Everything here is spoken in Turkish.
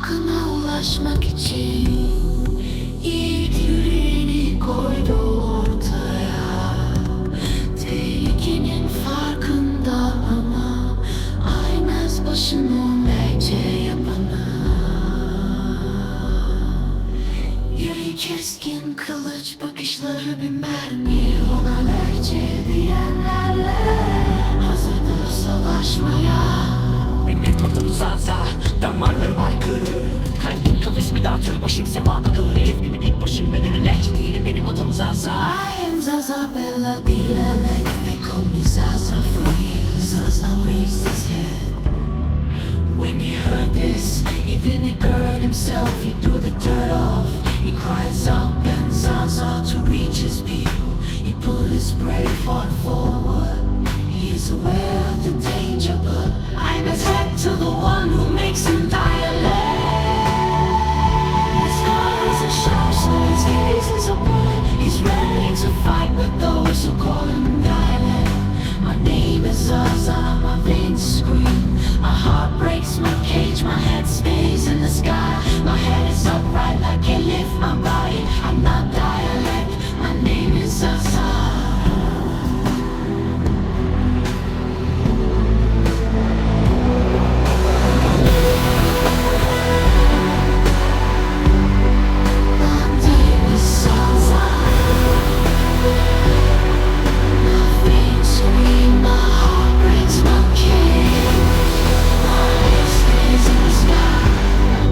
hakkına ulaşmak için yiğit yüreğini koydu ortaya. Tehlikenin farkında ama aynaz başını nece yapana. Yürü keskin kılıç bakışları bir mermi, ona lehçe diyenlerle hazırdır savaşmaya. Benim adım zaza, damarlarım aykırı. Kalbim kılıç bir dağıtır, başım semada kalır. Herif gibi dik başım bedeni lehçe değilim, benim adım zaza. I am Zaza Bella Bilalek. They call me Zaza for years. Zaza raised his head when he heard this. Even the girl himself, he threw the dirt off. He cries out and Zaza to reach his people. He pulled his brave heart forward. He is aware of the danger, but I'm his head to the one who makes him die.